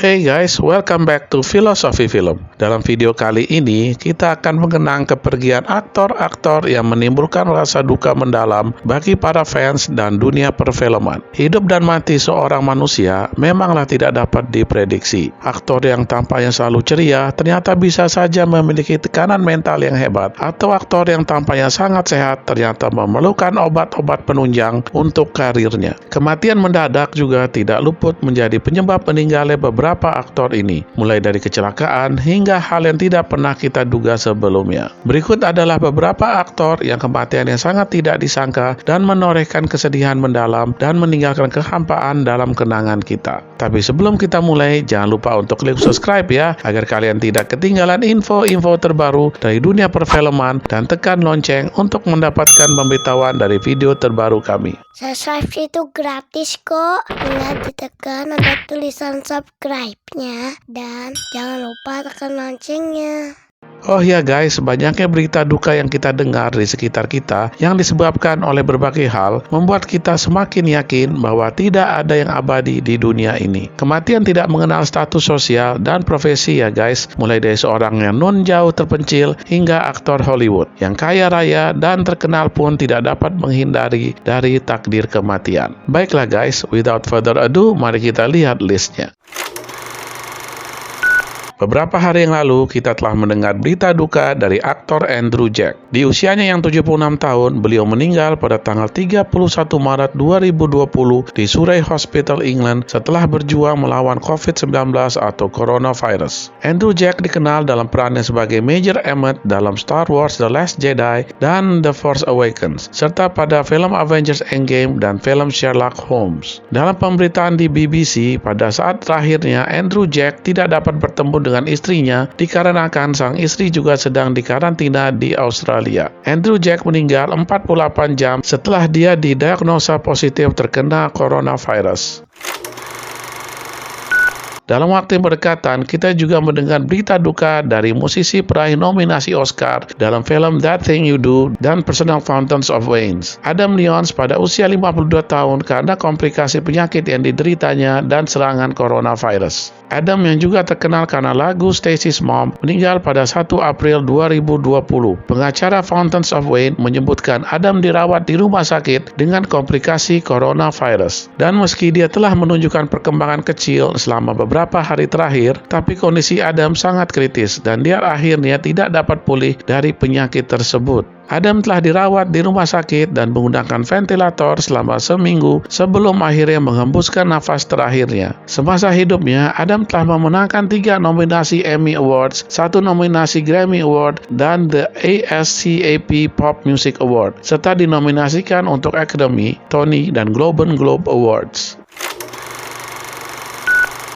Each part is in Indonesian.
Hey guys, welcome back to Philosophy Film. Dalam video kali ini, kita akan mengenang kepergian aktor-aktor yang menimbulkan rasa duka mendalam bagi para fans dan dunia perfilman. Hidup dan mati seorang manusia memanglah tidak dapat diprediksi. Aktor yang tampaknya selalu ceria ternyata bisa saja memiliki tekanan mental yang hebat, atau aktor yang tampaknya sangat sehat ternyata memerlukan obat-obat penunjang untuk karirnya. Kematian mendadak juga tidak luput menjadi penyebab meninggalnya beberapa aktor ini, mulai dari kecelakaan hingga hal yang tidak pernah kita duga sebelumnya. Berikut adalah beberapa aktor yang kematiannya sangat tidak disangka dan menorehkan kesedihan mendalam dan meninggalkan kehampaan dalam kenangan kita. Tapi sebelum kita mulai, jangan lupa untuk klik subscribe ya, agar kalian tidak ketinggalan info-info terbaru dari dunia perfilman, dan tekan lonceng untuk mendapatkan pemberitahuan dari video terbaru kami. Subscribe itu gratis kok. Tinggal ditekan ada tulisan subscribe-nya. Dan jangan lupa tekan loncengnya. Oh ya guys, banyaknya berita duka yang kita dengar di sekitar kita yang disebabkan oleh berbagai hal membuat kita semakin yakin bahwa tidak ada yang abadi di dunia ini. Kematian tidak mengenal status sosial dan profesi ya guys, mulai dari seorang yang non jauh terpencil hingga aktor Hollywood yang kaya raya dan terkenal pun tidak dapat menghindari dari takdir kematian. Baiklah guys, without further ado, mari kita lihat listnya. Beberapa hari yang lalu, kita telah mendengar berita duka dari aktor Andrew Jack. Di usianya yang 76 tahun, beliau meninggal pada tanggal 31 Maret 2020 di Surrey Hospital, England setelah berjuang melawan COVID-19 atau coronavirus. Andrew Jack dikenal dalam perannya sebagai Major Emmett dalam Star Wars The Last Jedi dan The Force Awakens, serta pada film Avengers Endgame dan film Sherlock Holmes. Dalam pemberitaan di BBC, pada saat terakhirnya Andrew Jack tidak dapat bertemu dengan istrinya dikarenakan sang istri juga sedang dikarantina di Australia. Andrew Jack meninggal 48 jam setelah dia didiagnosa positif terkena coronavirus. Dalam waktu yang berdekatan, kita juga mendengar berita duka dari musisi peraih nominasi Oscar dalam film That Thing You Do dan Personal Fountains of Wayne, Adam Lyons, pada usia 52 tahun karena komplikasi penyakit yang dideritanya dan serangan coronavirus. Adam, yang juga terkenal karena lagu Stacy's Mom, meninggal pada 1 April 2020. Pengacara Fountains of Wayne menyebutkan Adam dirawat di rumah sakit dengan komplikasi coronavirus. Dan meski dia telah menunjukkan perkembangan kecil selama beberapa hari terakhir, tapi kondisi Adam sangat kritis dan dia akhirnya tidak dapat pulih dari penyakit tersebut. Adam telah dirawat di rumah sakit dan menggunakan ventilator selama seminggu sebelum akhirnya menghembuskan nafas terakhirnya. Semasa hidupnya, Adam telah memenangkan 3 nominasi Emmy Awards, 1 nominasi Grammy Award, dan The ASCAP Pop Music Award, serta dinominasikan untuk Academy, Tony, dan Golden Globe Awards.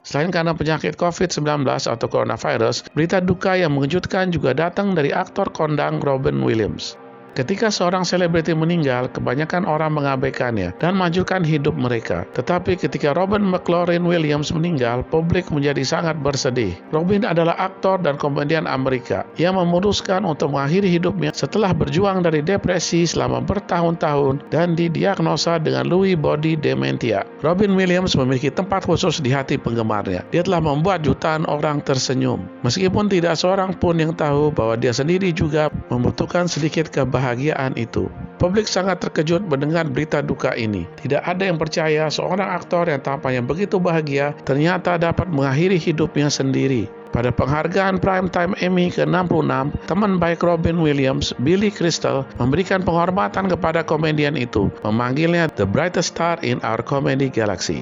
Selain karena penyakit COVID-19 atau coronavirus, berita duka yang mengejutkan juga datang dari aktor kondang Robin Williams. Ketika seorang selebriti meninggal, kebanyakan orang mengabaikannya dan majukan hidup mereka. Tetapi ketika Robin McLaurin Williams meninggal, publik menjadi sangat bersedih. Robin adalah aktor dan komedian Amerika yang memutuskan untuk mengakhiri hidupnya setelah berjuang dari depresi selama bertahun-tahun dan didiagnosa dengan Lewy body dementia. Robin Williams memiliki tempat khusus di hati penggemarnya. Dia telah membuat jutaan orang tersenyum. Meskipun tidak seorang pun yang tahu bahwa dia sendiri juga membutuhkan sedikit kebahagiaan itu. Publik sangat terkejut mendengar berita duka ini. Tidak ada yang percaya seorang aktor yang tampaknya begitu bahagia ternyata dapat mengakhiri hidupnya sendiri. Pada penghargaan Primetime Emmy ke-66, teman baik Robin Williams, Billy Crystal, memberikan penghormatan kepada komedian itu, memanggilnya the brightest star in our comedy galaxy.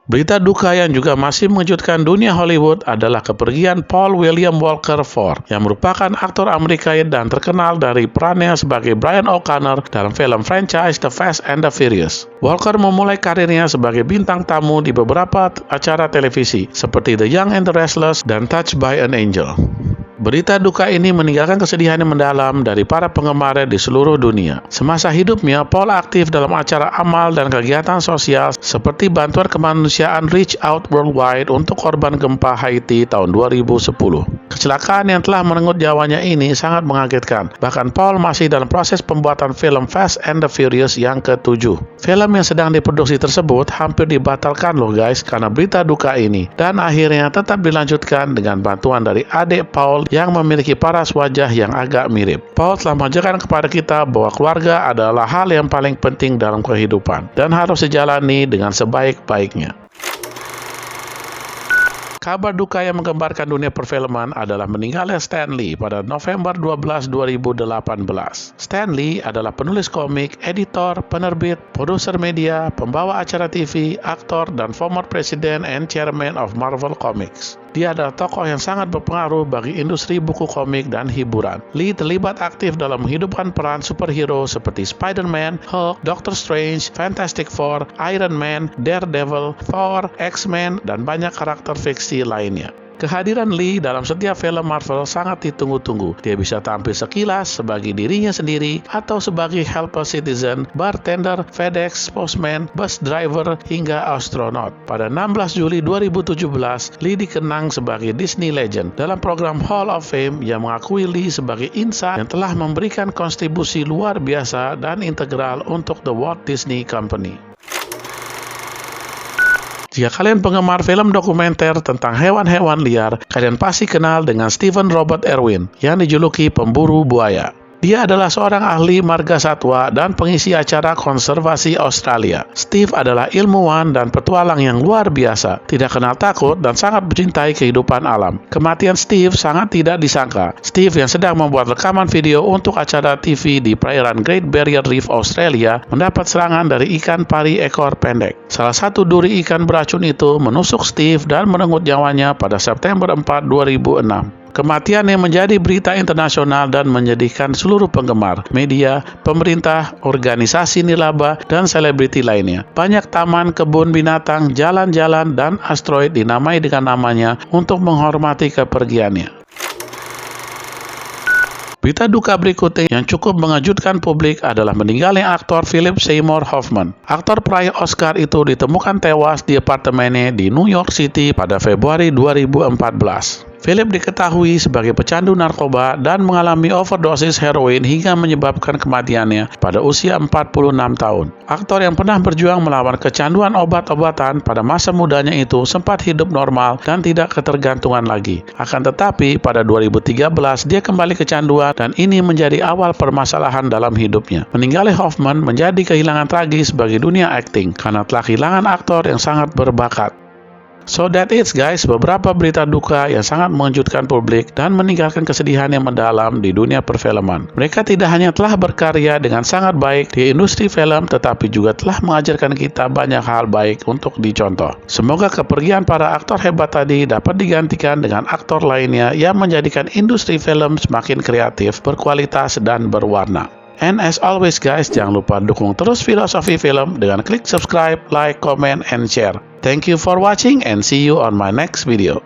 Berita duka yang juga masih mengejutkan dunia Hollywood adalah kepergian Paul William Walker IV, yang merupakan aktor Amerika dan terkenal dari perannya sebagai Brian O'Connor dalam film franchise The Fast and the Furious. Walker memulai karirnya sebagai bintang tamu di beberapa acara televisi seperti The Young and the Restless dan Touched by an Angel. Berita duka ini meninggalkan kesedihan yang mendalam dari para penggemarnya di seluruh dunia. Semasa hidupnya, Paul aktif dalam acara amal dan kegiatan sosial seperti bantuan kemanusiaan Reach Out Worldwide untuk korban gempa Haiti tahun 2010. Kecelakaan yang telah merenggut nyawanya ini sangat mengagetkan. Bahkan Paul masih dalam proses pembuatan film Fast and the Furious yang ke-7. Film yang sedang diproduksi tersebut hampir dibatalkan loh guys karena berita duka ini, dan akhirnya tetap dilanjutkan dengan bantuan dari adik Paul yang memiliki paras wajah yang agak mirip. Paul telah mengajarkan kepada kita bahwa keluarga adalah hal yang paling penting dalam kehidupan dan harus dijalani dengan sebaik-baiknya. Kabar duka yang menggemparkan dunia perfilman adalah meninggalnya Stan Lee pada November 12, 2018. Stan Lee adalah penulis komik, editor, penerbit, produser media, pembawa acara TV, aktor, dan former president and chairman of Marvel Comics. Dia adalah tokoh yang sangat berpengaruh bagi industri buku komik dan hiburan. Lee terlibat aktif dalam menghidupkan peran superhero seperti Spider-Man, Hulk, Doctor Strange, Fantastic Four, Iron Man, Daredevil, Thor, X-Men, dan banyak karakter fiksi lainnya. Kehadiran Lee dalam setiap film Marvel sangat ditunggu-tunggu. Dia bisa tampil sekilas sebagai dirinya sendiri atau sebagai helper citizen, bartender, FedEx, postman, bus driver, hingga astronot. Pada 16 Juli 2017, Lee dikenang sebagai Disney Legend dalam program Hall of Fame yang mengakui Lee sebagai insan yang telah memberikan kontribusi luar biasa dan integral untuk The Walt Disney Company. Jika kalian penggemar film dokumenter tentang hewan-hewan liar, kalian pasti kenal dengan Steven Robert Erwin yang dijuluki pemburu buaya. Dia adalah seorang ahli marga satwa dan pengisi acara konservasi Australia. Steve adalah ilmuwan dan petualang yang luar biasa, tidak kenal takut dan sangat mencintai kehidupan alam. Kematian Steve sangat tidak disangka. Steve yang sedang membuat rekaman video untuk acara TV di perairan Great Barrier Reef Australia mendapat serangan dari ikan pari ekor pendek. Salah satu duri ikan beracun itu menusuk Steve dan merenggut nyawanya pada September 4, 2006. Kematiannya menjadi berita internasional dan menyedihkan seluruh penggemar, media, pemerintah, organisasi nirlaba, dan selebriti lainnya. Banyak taman, kebun binatang, jalan-jalan, dan asteroid dinamai dengan namanya untuk menghormati kepergiannya. Berita duka berikutnya yang cukup mengejutkan publik adalah meninggalnya aktor Philip Seymour Hoffman. Aktor peraih Oscar itu ditemukan tewas di apartemennya di New York City pada Februari 2014. Philip diketahui sebagai pecandu narkoba dan mengalami overdosis heroin hingga menyebabkan kematiannya pada usia 46 tahun. Aktor yang pernah berjuang melawan kecanduan obat-obatan pada masa mudanya itu sempat hidup normal dan tidak ketergantungan lagi. Akan tetapi pada 2013 dia kembali kecanduan dan ini menjadi awal permasalahan dalam hidupnya. Meninggalnya Hoffman menjadi kehilangan tragis bagi dunia akting karena telah kehilangan aktor yang sangat berbakat. So that it's guys, beberapa berita duka yang sangat mengejutkan publik dan meninggalkan kesedihan yang mendalam di dunia perfilman. Mereka tidak hanya telah berkarya dengan sangat baik di industri film, tetapi juga telah mengajarkan kita banyak hal baik untuk dicontoh. Semoga kepergian para aktor hebat tadi dapat digantikan dengan aktor lainnya yang menjadikan industri film semakin kreatif, berkualitas, dan berwarna. And as always guys, jangan lupa dukung terus Filosofi Film dengan klik subscribe, like, comment, and share. Thank you for watching and see you on my next video.